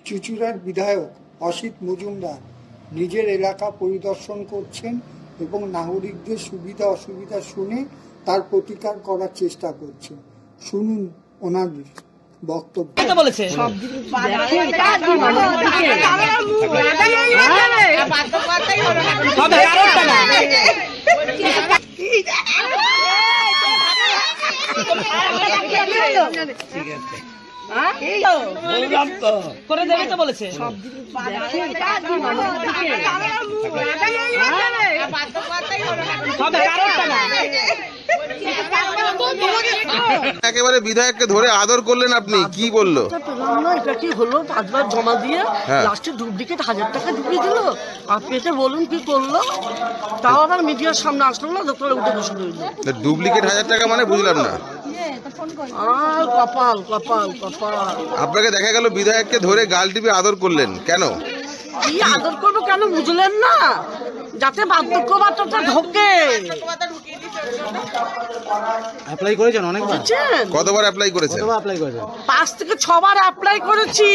চুঁচুড়ার বিধায়ক অসিত মজুমদার নিজের এলাকা পরিদর্শন করছেন এবং নাগরিকদের সুবিধা অসুবিধা শুনে তার প্রতিকার করার চেষ্টা করছেন। শুনুন ওনাদের বক্তব্য। করে দেবে তো বলেছে। একেবারে বিধায়ককে ধরে আদর করলেন আপনি, কি বললো? এটা কি হলো? 5 বার জমা দিয়ে লাস্টে ডুপ্লিকেট 1000 টাকা ঢুকিয়ে দিল। আপনি বলুন কি করলো? তাও আবার মিডিয়ার সামনে আসলো না, দোকানে উঠে বসে রইল। ডুপ্লিকেট 1000 টাকা মানে বুঝলাম না। কপাল কপাল কপাল। আপনাকে দেখা গেল বিধায়ককে ধরে গাল টিপে আদর করলেন, কেন? কি আদর করবো কেন বুঝলেন না? যাতে বার্ধক্য ভাতাটা ঢোকে। অ্যাপ্লাই করেছেন অনেকবার? কতবার অ্যাপ্লাই করেছেন? 5 থেকে 6 বার অ্যাপ্লাই করেছি,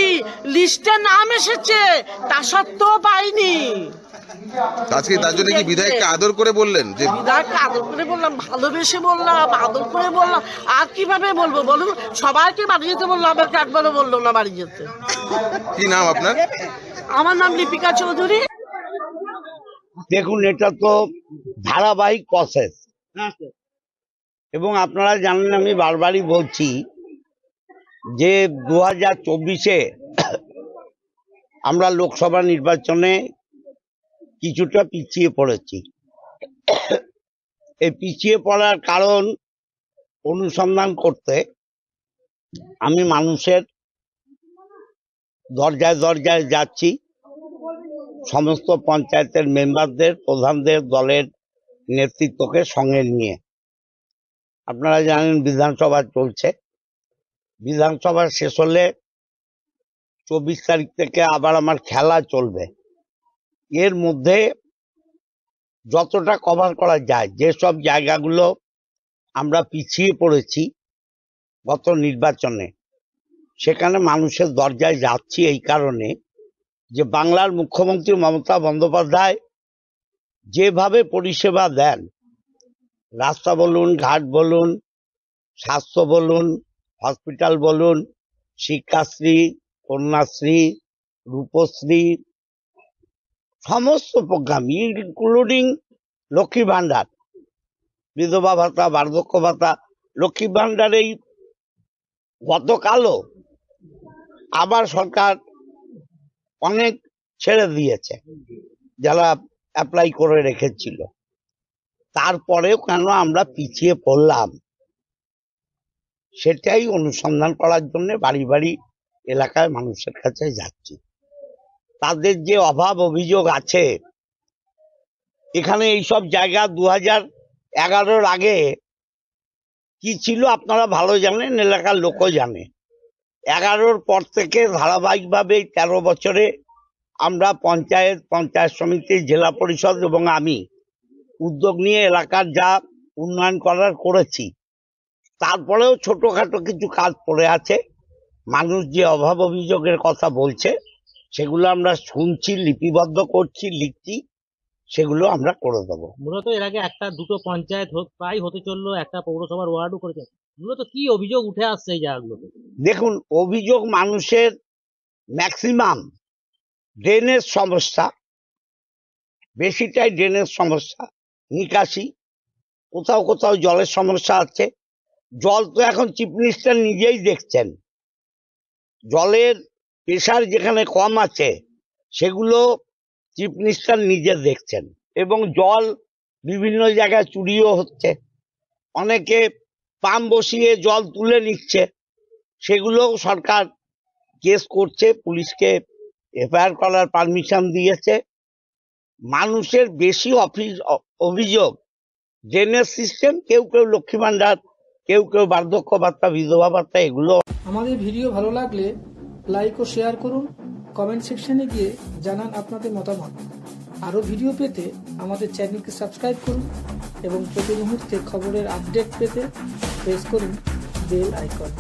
লিস্টে নাম এসেছে, তা সত্ত্বেও পাইনি। আজকে তার জন্য কি বিধায়ককে আদর করে বললেন? যে বিধায়ককে আদর করে বললাম, ভালোবেসে বললাম, আদর করে বললাম। আর কিভাবে বলবো বলুন? সবাইকে বাড়ি যেতে বললো, আমাকে একবারও বললো না বাড়ি যেতে। কি নাম আপনার? আমার নাম লিপিকা চৌধুরী। দেখুন, এটা তো ধারাবাহিক প্রসেস এবং আপনারা জানেন, আমি বারবারই বলছি যে 2024-এ আমরা লোকসভা নির্বাচনে কিছুটা পিছিয়ে পড়েছি। এই পিছিয়ে পড়ার কারণ অনুসন্ধান করতে আমি মানুষের দরজায় দরজায় যাচ্ছি, সমস্ত পঞ্চায়েতের মেম্বারদের, প্রধানদের, দলের নেতৃত্বকে সঙ্গে নিয়ে। আপনারা জানেন বিধানসভা চলছে, বিধানসভা শেষ হলে 24 তারিখ থেকে আবার আমার খেলা চলবে। এর মধ্যে যতটা কভার করা যায়, যেসব জায়গাগুলো আমরা পিছিয়ে পড়েছি গত নির্বাচনে, সেখানে মানুষের দরজায় যাচ্ছি এই কারণে যে বাংলার মুখ্যমন্ত্রী মমতা বন্দ্যোপাধ্যায় যেভাবে পরিষেবা দেন, রাস্তা বলুন, ঘাট বলুন, স্বাস্থ্য বলুন, হসপিটাল বলুন, শিক্ষাশ্রী, কন্যাশ্রী, রূপশ্রী, সমস্ত প্রোগ্রাম ইনক্লুডিং লক্ষ্মী ভান্ডার, বিধবা ভাতা, বার্ধক্য ভাতা, লক্ষ্মী ভান্ডার এই গতকালও আবার সরকার অনেক ছেড়ে দিয়েছে যারা অ্যাপ্লাই করে রেখেছিল। তারপরেও কেন আমরা পিছিয়ে পড়লাম, সেটাই অনুসন্ধান করার জন্য বাড়ি বাড়ি এলাকায় মানুষের কাছে যাচ্ছি। তাদের যে অভাব অভিযোগ আছে, এখানে এইসব জায়গা 2011-র আগে কি ছিল আপনারা ভালো জানেন, এলাকার লোকও জানে। 11-র পর থেকে ধারাবাহিকভাবে 13 বছরে আমরা পঞ্চায়েত সমিতি, জেলা পরিষদ এবং আমি উদ্যোগ নিয়ে এলাকার যা উন্নয়ন করার করেছি। তারপরেও ছোটখাটো কিছু কাজ পড়ে আছে। মানুষ যে অভাব অভিযোগের কথা বলছে, সেগুলো আমরা শুনছি, লিপিবদ্ধ করছি, লিখছি, সেগুলো আমরা করে দেবো। মূলত এর আগে 1-2 পঞ্চায়েত প্রায় হতে চললো, একটা পৌরসভার ওয়ার্ডও করেছে। মূলত কি অভিযোগ উঠে আসছে এই জায়গাগুলোতে? দেখুন, অভিযোগ মানুষের ম্যাক্সিমাম ড্রেনের সমস্যা, বেশিটাই ড্রেনের সমস্যা, নিকাশি, কোথাও কোথাও জলের সমস্যা আছে। জল তো এখন চিফ মিনিস্টার নিজেই দেখছেন, জলের প্রেশার যেখানে কম আছে সেগুলো চিফ মিনিস্টার নিজে দেখছেন। এবং জল বিভিন্ন জায়গায় চুরিও হচ্ছে, অনেকে পাম্প বসিয়ে জল তুলে নিচ্ছে, সেগুলো সরকার কেস করছে, পুলিশকে এফআইআর করার পারমিশন দিয়েছে। মানুষের বেশি অভিযোগ ড্রেনেজ সিস্টেম, কেউ কেউ লক্ষ্মী ভান্ডার, কেউ কেউ বার্ধক্য ভাতা, বিধবা ভাতা, এগুলো। আমাদের ভিডিও ভালো লাগলে লাইক ও শেয়ার করুন, কমেন্ট সেকশনে গিয়ে জানান আপনাদের মতামত। আরও ভিডিও পেতে আমাদের চ্যানেলকে সাবস্ক্রাইব করুন এবং প্রতি মুহূর্তে খবরের আপডেট পেতে প্রেস করুন বেল আইকন।